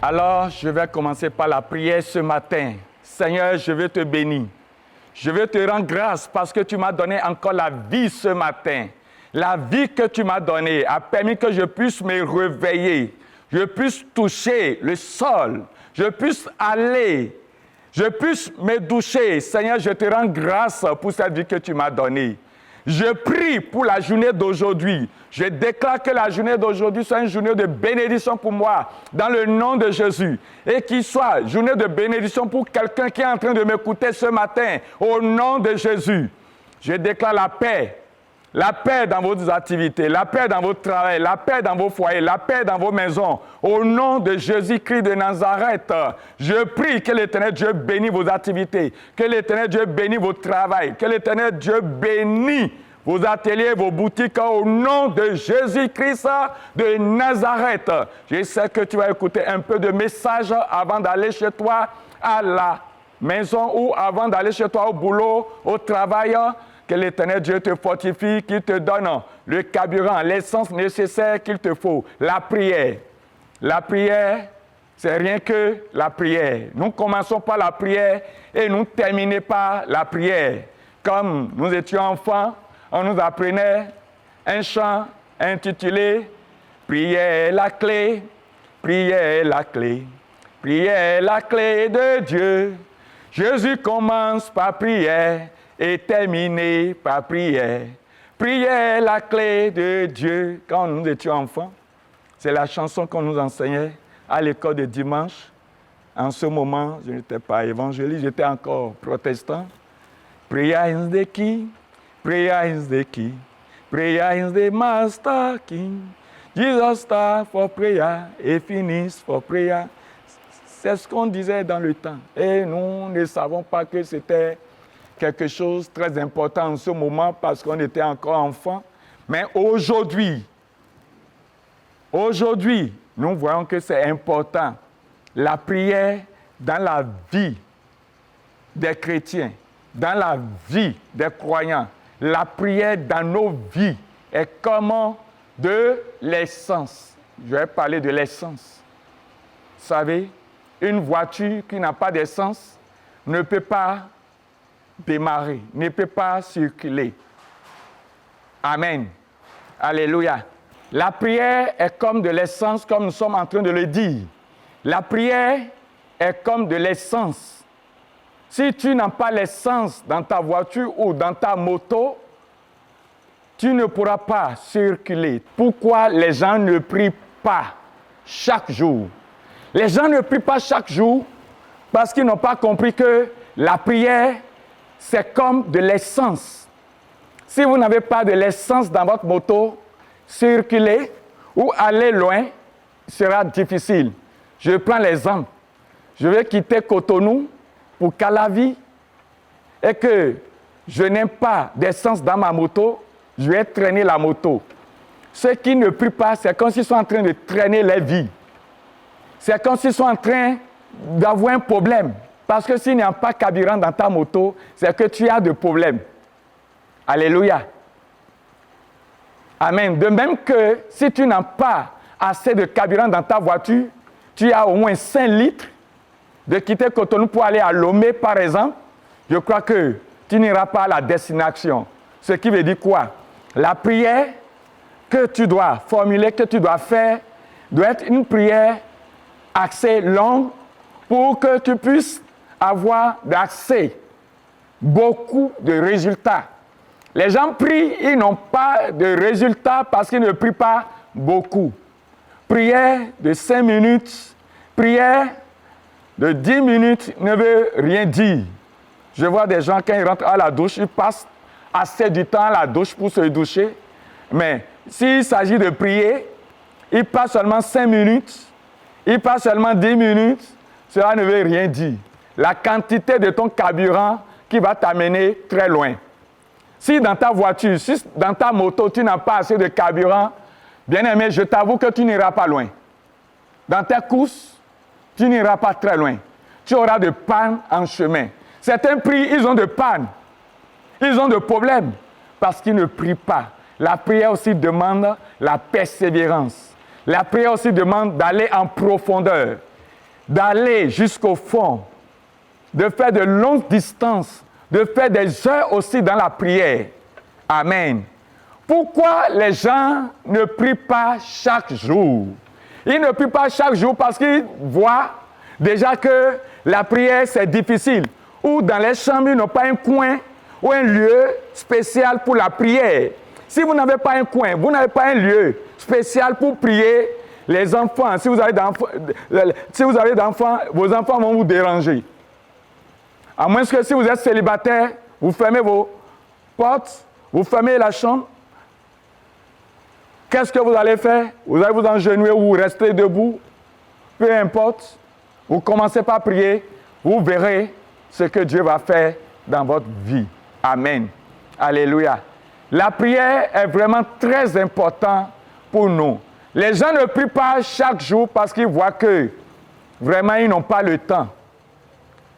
Alors, je vais commencer par la prière ce matin. Seigneur, je veux te bénir. Je veux te rendre grâce parce que tu m'as donné encore la vie ce matin. La vie que tu m'as donnée a permis que je puisse me réveiller, je puisse toucher le sol, je puisse aller, je puisse me doucher. Seigneur, je te rends grâce pour cette vie que tu m'as donnée. Je prie pour la journée d'aujourd'hui. Je déclare que la journée d'aujourd'hui soit une journée de bénédiction pour moi, dans le nom de Jésus. Et qu'il soit une journée de bénédiction pour quelqu'un qui est en train de m'écouter ce matin, au nom de Jésus. Je déclare la paix dans vos activités, la paix dans votre travail, la paix dans vos foyers, la paix dans vos maisons. Au nom de Jésus-Christ de Nazareth, je prie que l'Éternel Dieu bénisse vos activités, que l'Éternel Dieu bénisse votre travail, que l'Éternel Dieu bénisse vos ateliers, vos boutiques, au nom de Jésus-Christ de Nazareth. Je sais que tu vas écouter un peu de messages avant d'aller chez toi à la maison ou avant d'aller chez toi au boulot, au travail. Que l'Éternel Dieu te fortifie, qu'il te donne le carburant, l'essence nécessaire qu'il te faut. La prière. La prière, c'est rien que la prière. Nous commençons par la prière et nous terminons par la prière. Comme nous étions enfants, on nous apprenait un chant intitulé « Prière la clé, prière la clé, prière la clé de Dieu. Jésus commence par prière et terminé par prière. Prière la clé de Dieu. » Quand nous étions enfants, c'est la chanson qu'on nous enseignait à l'école de dimanche. En ce moment, je n'étais pas évangéliste, j'étais encore protestant. Prayer is the key, prayer is the key, prayer is the master king. Jesus start for prayer et finish for prayer. C'est ce qu'on disait dans le temps. Et nous ne savons pas que c'était quelque chose de très important en ce moment parce qu'on était encore enfant. Mais aujourd'hui, nous voyons que c'est important. La prière dans la vie des chrétiens, dans la vie des croyants, la prière dans nos vies est comme de l'essence. Je vais parler de l'essence. Vous savez, une voiture qui n'a pas d'essence ne peut pas démarrer, ne peut pas circuler. Amen. Alléluia. La prière est comme de l'essence, comme nous sommes en train de le dire. La prière est comme de l'essence. Si tu n'as pas l'essence dans ta voiture ou dans ta moto, tu ne pourras pas circuler. Pourquoi les gens ne prient pas chaque jour? Les gens ne prient pas chaque jour parce qu'ils n'ont pas compris que la prière, c'est comme de l'essence. Si vous n'avez pas de l'essence dans votre moto, circuler ou aller loin sera difficile. Je prends l'exemple. Je vais quitter Cotonou pour Calavi et que je n'ai pas d'essence dans ma moto, je vais traîner la moto. Ceux qui ne prient pas, c'est comme s'ils sont en train de traîner leur vie. C'est comme s'ils sont en train d'avoir un problème. Parce que s'il n'y a pas de carburant dans ta moto, c'est que tu as des problèmes. Alléluia. Amen. De même que si tu n'as pas assez de carburant dans ta voiture, tu as au moins 5 litres de quitter Cotonou pour aller à Lomé, par exemple, je crois que tu n'iras pas à la destination. Ce qui veut dire quoi? La prière que tu dois formuler, que tu dois faire, doit être une prière assez longue pour que tu puisses avoir d'accès, beaucoup de résultats. Les gens prient, ils n'ont pas de résultats parce qu'ils ne prient pas beaucoup. Prière de 5 minutes, prière de 10 minutes ne veut rien dire. Je vois des gens, quand ils rentrent à la douche, ils passent assez du temps à la douche pour se doucher. Mais s'il s'agit de prier, ils passent seulement 5 minutes, ils passent seulement 10 minutes, cela ne veut rien dire. La quantité de ton carburant qui va t'amener très loin. Si dans ta voiture, si dans ta moto, tu n'as pas assez de carburant, bien aimé, je t'avoue que tu n'iras pas loin. Dans tes courses, tu n'iras pas très loin. Tu auras de panne en chemin. Certains prient, ils ont de panne. Ils ont de problèmes parce qu'ils ne prient pas. La prière aussi demande la persévérance. La prière aussi demande d'aller en profondeur. d'aller jusqu'au fond, de faire de longues distances, de faire des heures aussi dans la prière. Amen. Pourquoi les gens ne prient pas chaque jour? Ils ne prient pas chaque jour parce qu'ils voient déjà que la prière, c'est difficile. Ou dans les chambres, ils n'ont pas un coin ou un lieu spécial pour la prière. Si vous n'avez pas un coin, vous n'avez pas un lieu spécial pour prier, les enfants, si vous avez d'enfants, vos enfants vont vous déranger. À moins que si vous êtes célibataire, vous fermez vos portes, vous fermez la chambre. Qu'est-ce que vous allez faire? Vous allez vous engenouiller ou vous restez debout. Peu importe. Vous commencez par prier. Vous verrez ce que Dieu va faire dans votre vie. Amen. Alléluia. La prière est vraiment très importante pour nous. Les gens ne prient pas chaque jour parce qu'ils voient que vraiment ils n'ont pas le temps.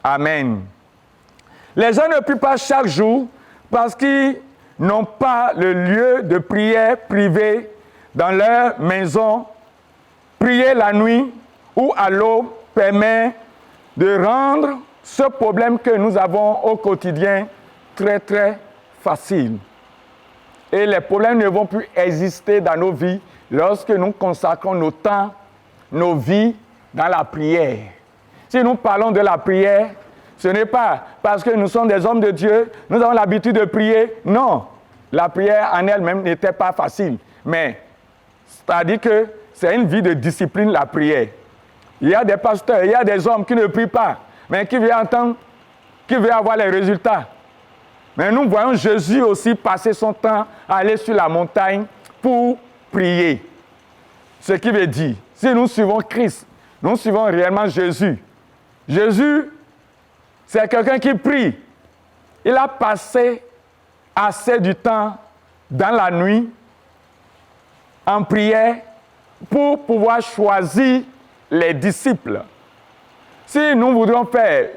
Amen. Les gens ne prient pas chaque jour parce qu'ils n'ont pas le lieu de prière privé dans leur maison. Prier la nuit ou à l'aube permet de rendre ce problème que nous avons au quotidien très très facile. Et les problèmes ne vont plus exister dans nos vies lorsque nous consacrons nos temps, nos vies dans la prière. Si nous parlons de la prière, ce n'est pas parce que nous sommes des hommes de Dieu, nous avons l'habitude de prier. Non, la prière en elle-même n'était pas facile. Mais, c'est-à-dire que c'est une vie de discipline, la prière. Il y a des pasteurs, il y a des hommes qui ne prient pas, mais qui veulent entendre, qui veulent avoir les résultats. Mais nous voyons Jésus aussi passer son temps à aller sur la montagne pour prier. Ce qui veut dire, si nous suivons Christ, nous suivons réellement Jésus. Jésus, c'est quelqu'un qui prie. Il a passé assez du temps dans la nuit en prière pour pouvoir choisir les disciples. Si nous voudrons faire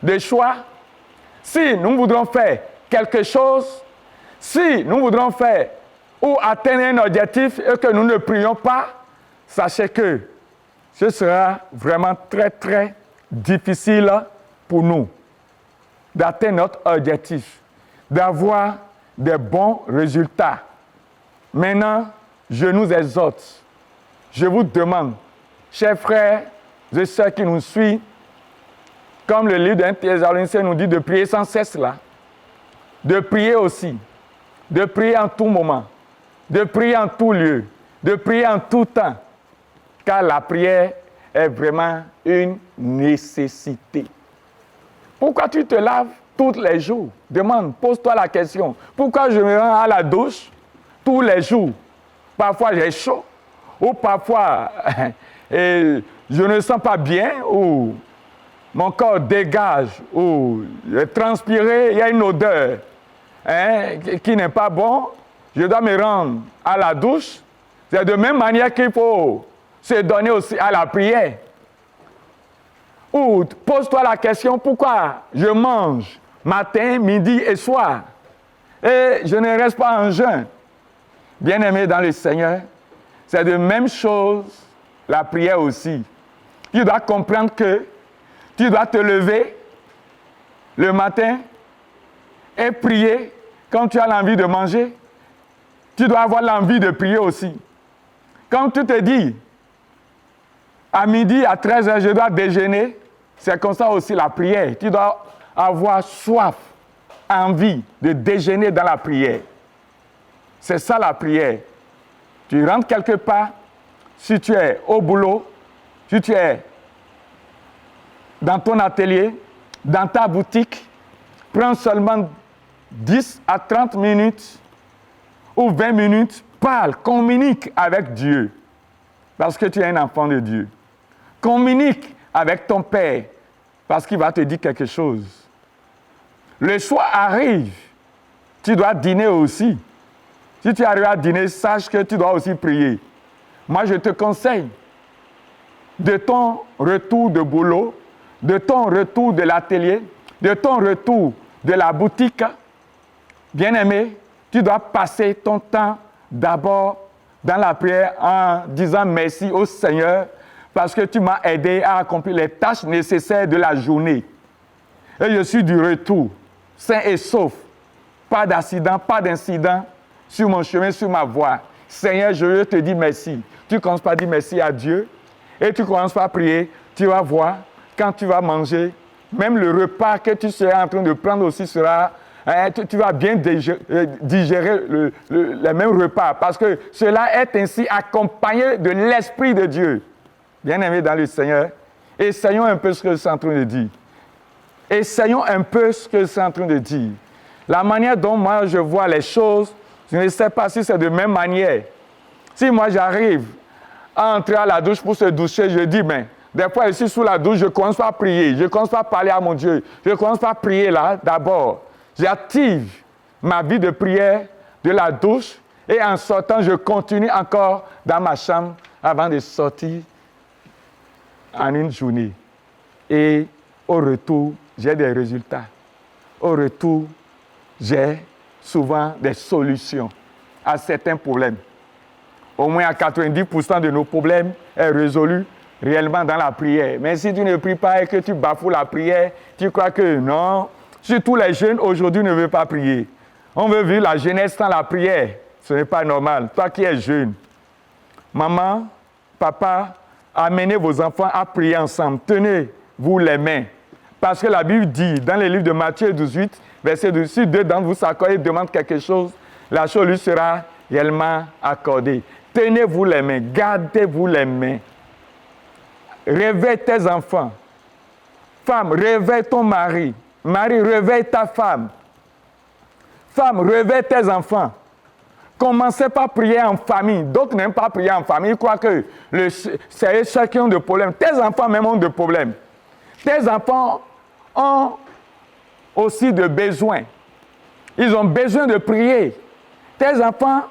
des choix, si nous voudrons faire quelque chose, si nous voudrons faire ou atteindre un objectif et que nous ne prions pas, sachez que ce sera vraiment très très difficile pour nous d'atteindre notre objectif, d'avoir des bons résultats. Maintenant, je nous exhorte, je vous demande, chers frères et sœurs qui nous suivent, comme le livre d'un Thessaloniciens nous dit de prier sans cesse là, de prier aussi, de prier en tout moment, de prier en tout lieu, de prier en tout temps, car la prière est vraiment une nécessité. Pourquoi tu te laves tous les jours? Demande, pose-toi la question. Pourquoi je me rends à la douche tous les jours? Parfois j'ai chaud, ou parfois je ne sens pas bien, ou mon corps dégage, ou j'ai transpiré, il y a une odeur qui n'est pas bonne, je dois me rendre à la douche. C'est de même manière qu'il faut se donner aussi à la prière. Ou pose-toi la question, pourquoi je mange matin, midi et soir, et je ne reste pas en jeûne? Bien-aimé dans le Seigneur, c'est de même chose la prière aussi. Tu dois comprendre que tu dois te lever le matin et prier quand tu as l'envie de manger. Tu dois avoir l'envie de prier aussi. Quand tu te dis, à midi, à 13h, je dois déjeuner, c'est comme ça aussi la prière. Tu dois avoir soif, envie de déjeuner dans la prière. C'est ça la prière. Tu rentres quelque part, si tu es au boulot, si tu es dans ton atelier, dans ta boutique, prends seulement 10 à 30 minutes ou 20 minutes, parle, communique avec Dieu, parce que tu es un enfant de Dieu. Communique avec ton Père, parce qu'il va te dire quelque chose. Le soir arrive, tu dois dîner aussi. Si tu arrives à dîner, sache que tu dois aussi prier. Moi, je te conseille, de ton retour de boulot, de ton retour de l'atelier, de ton retour de la boutique, bien-aimé, tu dois passer ton temps d'abord dans la prière en disant merci au Seigneur parce que tu m'as aidé à accomplir les tâches nécessaires de la journée. Et je suis du retour, sain et sauf. Pas d'accident, pas d'incident sur mon chemin, sur ma voie. Seigneur, je veux te dire merci. Tu commences par dire merci à Dieu et tu commences par prier. Tu vas voir, quand tu vas manger, même le repas que tu seras en train de prendre aussi sera... tu vas bien digérer le même repas parce que cela est ainsi accompagné de l'Esprit de Dieu. Bien-aimés dans le Seigneur, essayons un peu ce que je suis en train de dire. Essayons un peu ce que je suis en train de dire. La manière dont moi je vois les choses, je ne sais pas si c'est de même manière. Si moi j'arrive à entrer à la douche pour se doucher, je dis, ben, des fois ici sous la douche, je commence par prier, je commence par parler à mon Dieu, je commence par prier là d'abord. J'active ma vie de prière de la douche et en sortant, je continue encore dans ma chambre avant de sortir en une journée. Et au retour, j'ai des résultats. Au retour, j'ai souvent des solutions à certains problèmes. Au moins à 90% de nos problèmes est résolu réellement dans la prière. Mais si tu ne pries pas et que tu bafoues la prière, tu crois que non. Surtout les jeunes aujourd'hui ne veulent pas prier. On veut vivre la jeunesse sans la prière. Ce n'est pas normal. Toi qui es jeune, maman, papa, amenez vos enfants à prier ensemble. Tenez-vous les mains. Parce que la Bible dit, dans le livre de Matthieu 18, verset 12, si deux d'entre vous s'accordent et demandent quelque chose, la chose lui sera réellement accordée. Tenez-vous les mains, gardez-vous les mains. Réveille tes enfants. Femme, réveille ton mari. Mari, réveille ta femme. Femme, réveille tes enfants. Commencez par prier en famille. D'autres n'aiment pas prier en famille. Ils croient que c'est ceux qui ont des problèmes. Tes enfants même ont des problèmes. Tes enfants ont aussi des besoins. Ils ont besoin de prier. Tes enfants,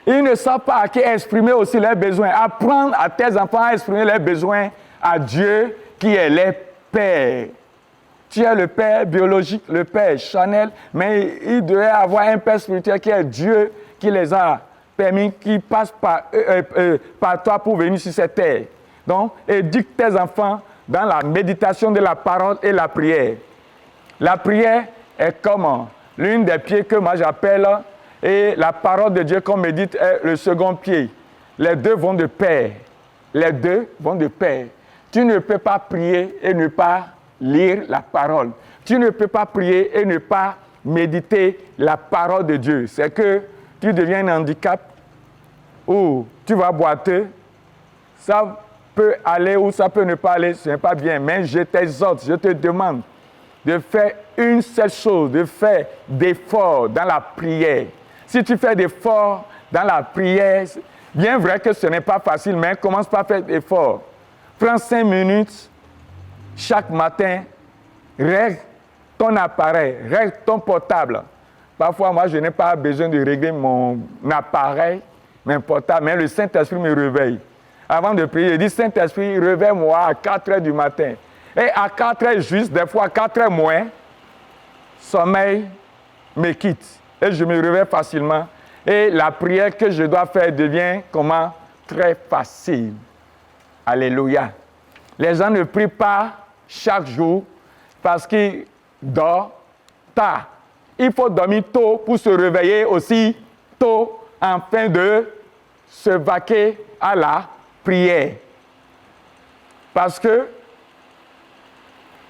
ils ne savent pas à qui exprimer aussi leurs besoins. Apprendre à tes enfants à exprimer leurs besoins à Dieu qui est leur Père. Tu es le Père biologique, le Père charnel, mais il devait avoir un Père spirituel qui est Dieu qui les a permis, qui passe par toi pour venir sur cette terre. Donc, éduque tes enfants dans la méditation de la parole et la prière. La prière est comme l'une des pieds que moi j'appelle, et la parole de Dieu qu'on médite est le second pied. Les deux vont de pair. Les deux vont de pair. Tu ne peux pas prier et ne pas lire la parole. Tu ne peux pas prier et ne pas méditer la parole de Dieu. C'est que tu deviens un handicap ou tu vas boiter. Ça peut aller ou ça peut ne pas aller, ce n'est pas bien. Mais je t'exhorte, je te demande de faire une seule chose, de faire d'efforts dans la prière. Si tu fais d'efforts dans la prière, bien vrai que ce n'est pas facile, mais commence par faire d'efforts. Prends 5 minutes chaque matin, règle ton appareil, règle ton portable. Parfois, moi, je n'ai pas besoin de régler mon appareil, mon portable, mais le Saint-Esprit me réveille. Avant de prier, je dis, Saint-Esprit, réveille-moi à 4 heures du matin. Et à 4 heures juste, des fois à 4 heures moins, sommeil me quitte. Et je me réveille facilement. Et la prière que je dois faire devient comment? Très facile. Alléluia. Les gens ne prient pas chaque jour parce qu'ils dorment tard. Il faut dormir tôt pour se réveiller aussi tôt afin de se vaquer à la prière. Parce que,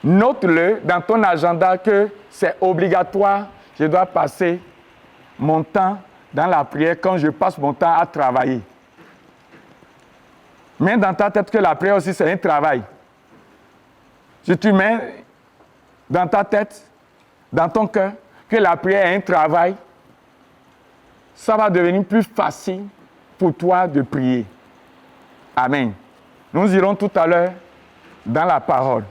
note-le dans ton agenda que c'est obligatoire, je dois passer mon temps dans la prière quand je passe mon temps à travailler. Mets dans ta tête que la prière aussi c'est un travail. Si tu mets dans ta tête, dans ton cœur, que la prière est un travail, ça va devenir plus facile pour toi de prier. Amen. Nous irons tout à l'heure dans la parole.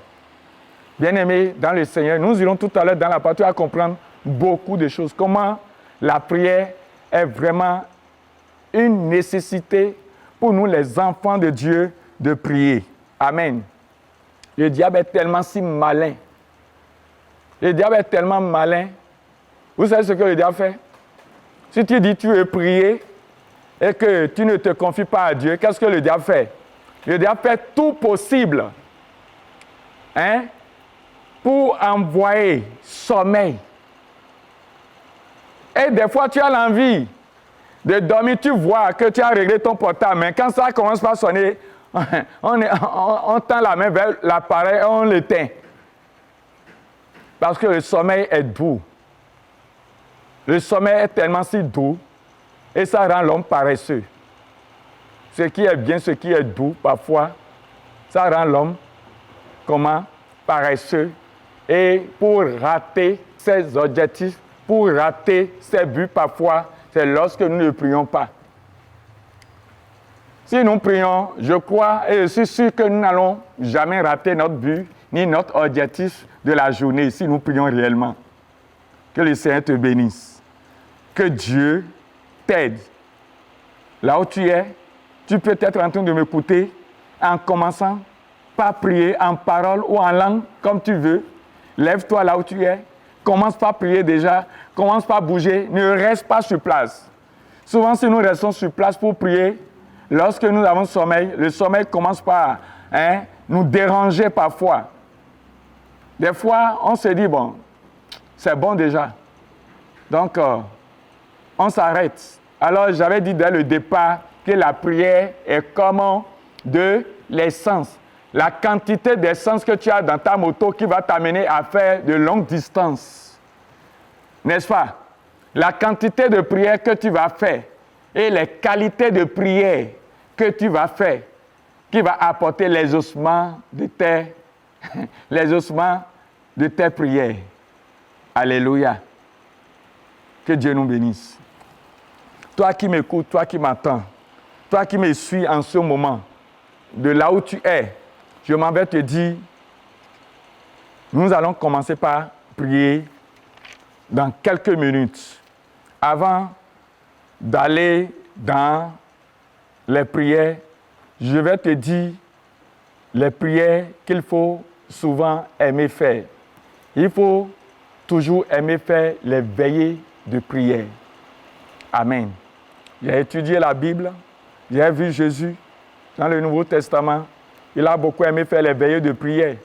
Bien-aimés dans le Seigneur, nous irons tout à l'heure dans la parole. Tu vas comprendre beaucoup de choses. Comment la prière est vraiment une nécessité pour nous, les enfants de Dieu, de prier. Amen. Le diable est tellement si malin. Le diable est tellement malin. Vous savez ce que le diable fait? Si tu dis tu veux prier et que tu ne te confies pas à Dieu, qu'est-ce que le diable fait? Le diable fait tout possible pour envoyer sommeil. Et des fois, tu as l'envie de dormir, tu vois que tu as réglé ton portable, mais quand ça commence par sonner, on tend la main vers l'appareil et on l'éteint. Parce que le sommeil est doux. Le sommeil est tellement si doux et ça rend l'homme paresseux. Ce qui est bien, ce qui est doux, parfois, ça rend l'homme paresseux. Et pour rater ses objectifs, pour rater ses buts, parfois, c'est lorsque nous ne prions pas. Si nous prions, je crois et je suis sûr que nous n'allons jamais rater notre but ni notre objectif de la journée si nous prions réellement. Que le Seigneur te bénisse. Que Dieu t'aide. Là où tu es, tu peux être en train de m'écouter en commençant par prier en parole ou en langue, comme tu veux. Lève-toi là où tu es. Commence par prier déjà. Commence par bouger. Ne reste pas sur place. Souvent, si nous restons sur place pour prier, lorsque nous avons sommeil, le sommeil commence par nous déranger parfois. Des fois, on se dit, bon, c'est bon déjà. Donc, on s'arrête. Alors, j'avais dit dès le départ que la prière est comme de l'essence. La quantité d'essence que tu as dans ta moto qui va t'amener à faire de longues distances. N'est-ce pas? La quantité de prière que tu vas faire et les qualités de prière que tu vas faire qui va apporter l'exaucement de tes prières. Alléluia. Que Dieu nous bénisse. Toi qui m'écoutes, toi qui m'entends, toi qui me suis en ce moment, de là où tu es, je m'en vais te dire, nous allons commencer par prier dans quelques minutes. Avant d'aller dans les prières, je vais te dire les prières qu'il faut souvent aimer faire. Il faut toujours aimer faire les veillées de prière. Amen. J'ai étudié la Bible, j'ai vu Jésus dans le Nouveau Testament. Il a beaucoup aimé faire les veillées de prière.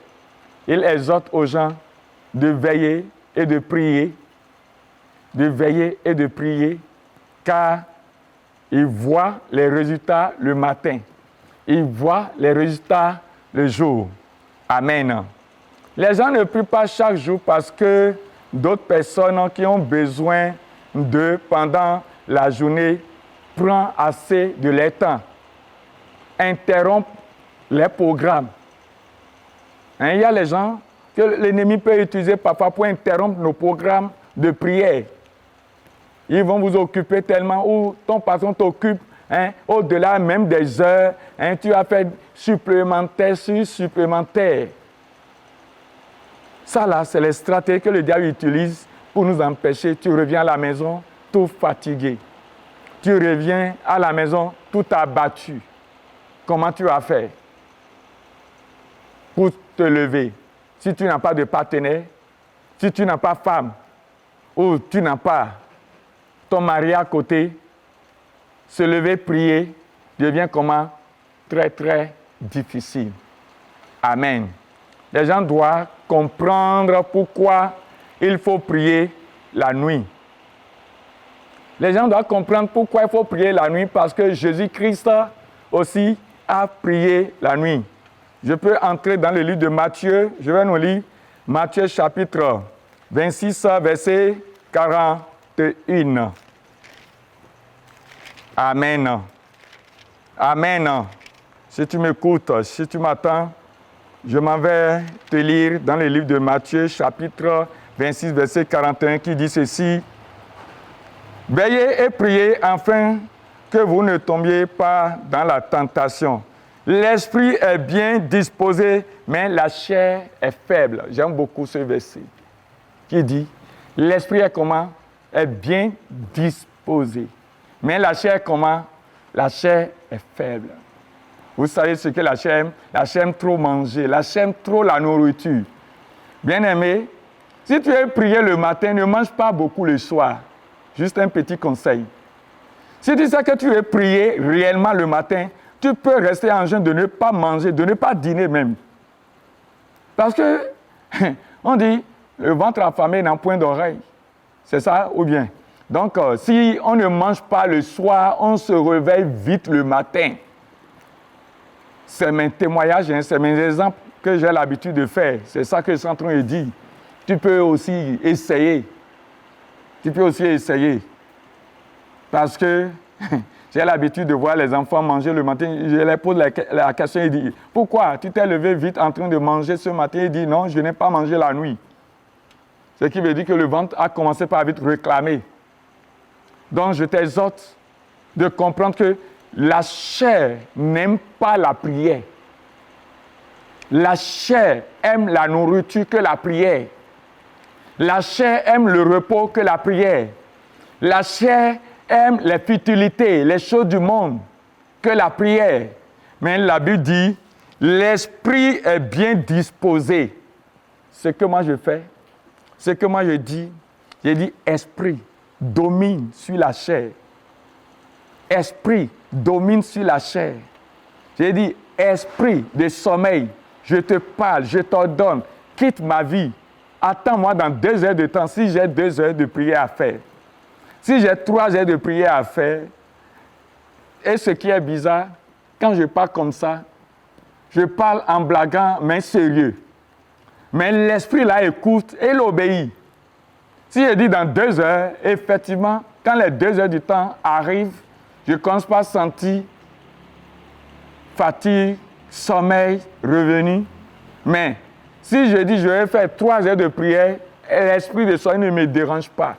Il exhorte aux gens de veiller et de prier, car il voit les résultats le matin. Il voit les résultats le jour. Amen. Les gens ne prient pas chaque jour parce que d'autres personnes qui ont besoin d'eux pendant la journée prennent assez de leur temps, interrompent les programmes. Il y a les gens que l'ennemi peut utiliser parfois pour interrompre nos programmes de prière. Ils vont vous occuper tellement, ou ton patron t'occupe au-delà même des heures, tu as fait supplémentaire sur supplémentaire. Ça là, c'est les stratégies que le diable utilise pour nous empêcher. Tu reviens à la maison tout fatigué. Tu reviens à la maison tout abattu. Comment tu vas faire pour te lever? Si tu n'as pas de partenaire, si tu n'as pas femme, ou tu n'as pas ton mari à côté, se lever, prier, devient comment? Très, très difficile. Amen. Les gens doivent comprendre pourquoi il faut prier la nuit. Les gens doivent comprendre pourquoi il faut prier la nuit, parce que Jésus-Christ aussi a prié la nuit. Je peux entrer dans le livre de Matthieu, je vais nous lire Matthieu chapitre 26, verset 41. Amen. Amen. Si tu m'écoutes, si tu m'attends, je m'en vais te lire dans le livre de Matthieu, chapitre 26, verset 41, qui dit ceci. « Veillez et priez afin que vous ne tombiez pas dans la tentation. L'esprit est bien disposé, mais la chair est faible. » J'aime beaucoup ce verset qui dit, l'esprit est comment? Est bien disposé. Mais la chair est comment? La chair est faible. Vous savez ce que la chair aime? La chair aime trop manger, la chair aime trop la nourriture. Bien-aimé, si tu veux prier le matin, ne mange pas beaucoup le soir. Juste un petit conseil. Si tu sais que tu veux prier réellement le matin, tu peux rester en jeûne de ne pas manger, de ne pas dîner même. Parce que, on dit, le ventre affamé n'a point d'oreille. C'est ça ou bien? Donc, si on ne mange pas le soir, on se réveille vite le matin. C'est mes témoignages, c'est mes exemples que j'ai l'habitude de faire. C'est ça que je suis en train de dire. Tu peux aussi essayer. Tu peux aussi essayer. Parce que j'ai l'habitude de voir les enfants manger le matin. Je leur pose la question et dis, pourquoi tu t'es levé vite en train de manger ce matin? Il dit, non, je n'ai pas mangé la nuit. Ce qui veut dire que le ventre a commencé par vite réclamer. Donc, je t'exhorte de comprendre que la chair n'aime pas la prière. La chair aime la nourriture que la prière. La chair aime le repos que la prière. La chair aime les futilités, les choses du monde que la prière. Mais la Bible dit, l'esprit est bien disposé. Ce que moi je fais, ce que moi je dis esprit domine sur la chair. Esprit domine sur la chair. J'ai dit esprit de sommeil, je te parle, je t'ordonne, quitte ma vie. Attends-moi dans 2 heures de temps si j'ai 2 heures de prière à faire. Si j'ai 3 heures de prière à faire, et ce qui est bizarre, quand je parle comme ça, je parle en blaguant, mais sérieux. Mais l'esprit là écoute et l'obéit. Si je dis dans 2 heures, effectivement, quand les 2 heures du temps arrivent, je ne commence pas à sentir fatigue, sommeil, revenu. Mais si je dis je vais faire 3 heures de prière, l'esprit de sommeil ne me dérange pas.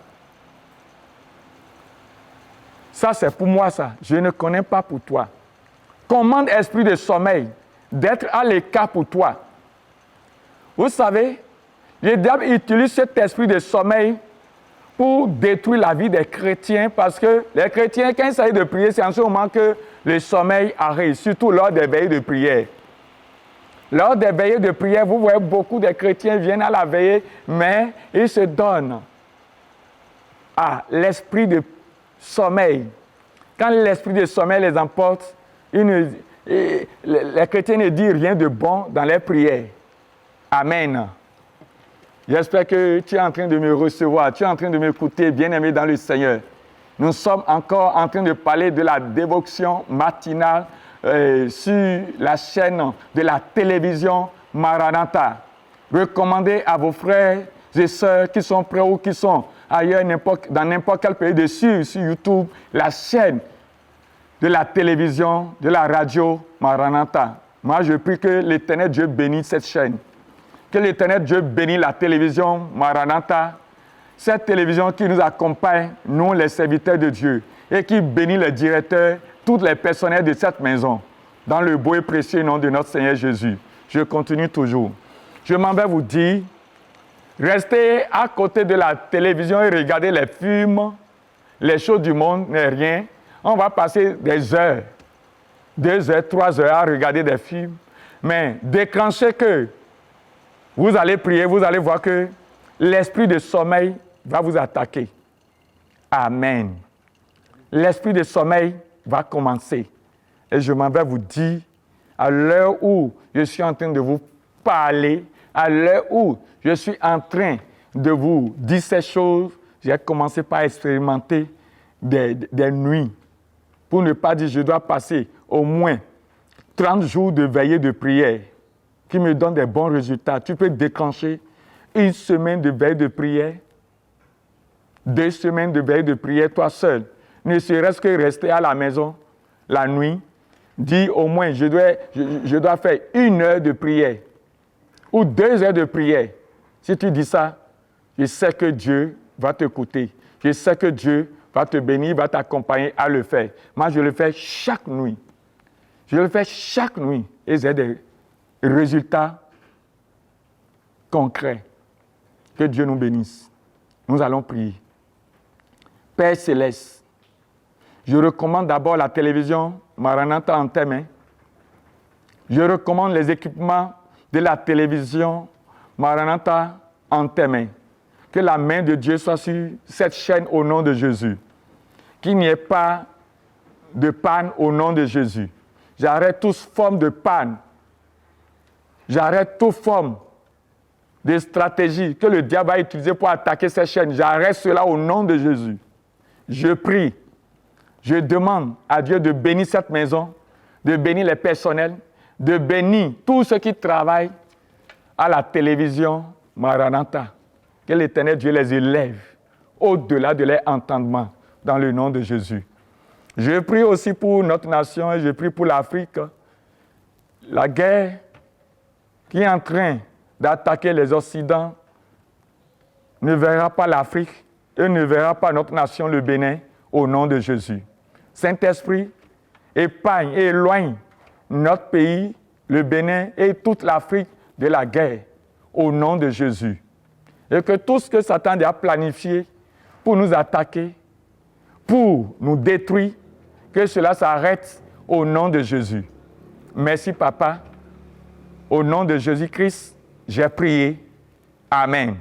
Ça, c'est pour moi, ça. Je ne connais pas pour toi. Commande esprit de sommeil d'être à l'écart pour toi. Vous savez, le diable utilise cet esprit de sommeil pour détruire la vie des chrétiens parce que les chrétiens, quand il s'agit de prier, c'est en ce moment que le sommeil arrive, surtout lors des veillées de prière. Lors des veillées de prière, vous voyez beaucoup de chrétiens viennent à la veillée, mais ils se donnent à l'esprit de sommeil. Quand l'esprit de sommeil les emporte, les chrétiens ne disent rien de bon dans les prières. Amen. J'espère que tu es en train de me recevoir, tu es en train de m'écouter, bien-aimé dans le Seigneur. Nous sommes encore en train de parler de la dévotion matinale sur la chaîne de la télévision Maranatha. Recommandez à vos frères et sœurs qui sont près ou qui sont ailleurs, dans n'importe quel pays, de suivre sur YouTube la chaîne de la télévision, de la radio Maranatha. Moi, je prie que l'Éternel Dieu bénisse cette chaîne. Que l'Éternel Dieu bénisse la télévision Maranatha, cette télévision qui nous accompagne, nous les serviteurs de Dieu, et qui bénit les directeurs, tous les personnels de cette maison, dans le beau et précieux nom de notre Seigneur Jésus. Je continue toujours. Je m'en vais vous dire, rester à côté de la télévision et regarder les films, les choses du monde n'est rien. On va passer des heures, 2 heures, 3 heures à regarder des films, mais déclenchez que vous allez prier, vous allez voir que l'esprit de sommeil va vous attaquer. Amen. L'esprit de sommeil va commencer. Et je m'en vais vous dire, à l'heure où je suis en train de vous parler, à l'heure où je suis en train de vous dire ces choses, j'ai commencé par expérimenter des nuits. Pour ne pas dire, je dois passer au moins 30 jours de veillée de prière qui me donnent des bons résultats. Tu peux déclencher 1 semaine de veille de prière, 2 semaines de veille de prière, toi seul. Ne serait-ce que rester à la maison la nuit, dis au moins, je dois faire 1 heure de prière ou 2 heures de prière. Si tu dis ça, je sais que Dieu va t'écouter. Je sais que Dieu va te bénir, va t'accompagner à le faire. Moi, je le fais chaque nuit. Je le fais chaque nuit et j'ai des résultats concrets. Que Dieu nous bénisse. Nous allons prier. Père Céleste, je recommande d'abord la télévision Maranatha en tes mains. Je recommande les équipements de la télévision Maranatha en tes mains. Que la main de Dieu soit sur cette chaîne au nom de Jésus. Qu'il n'y ait pas de panne au nom de Jésus. J'arrête toute forme de panne. J'arrête toute forme de stratégie que le diable a utilisée pour attaquer ces chaînes. J'arrête cela au nom de Jésus. Je prie. Je demande à Dieu de bénir cette maison, de bénir les personnels, de bénir tous ceux qui travaillent à la télévision Maranatha. Que l'Éternel Dieu les élève au-delà de leur entendement dans le nom de Jésus. Je prie aussi pour notre nation et je prie pour l'Afrique. La guerre qui est en train d'attaquer les Occidents ne verra pas l'Afrique et ne verra pas notre nation, le Bénin, au nom de Jésus. Saint-Esprit, épargne et éloigne notre pays, le Bénin et toute l'Afrique de la guerre, au nom de Jésus. Et que tout ce que Satan a planifié pour nous attaquer, pour nous détruire, que cela s'arrête au nom de Jésus. Merci, Papa. Au nom de Jésus-Christ, j'ai prié. Amen.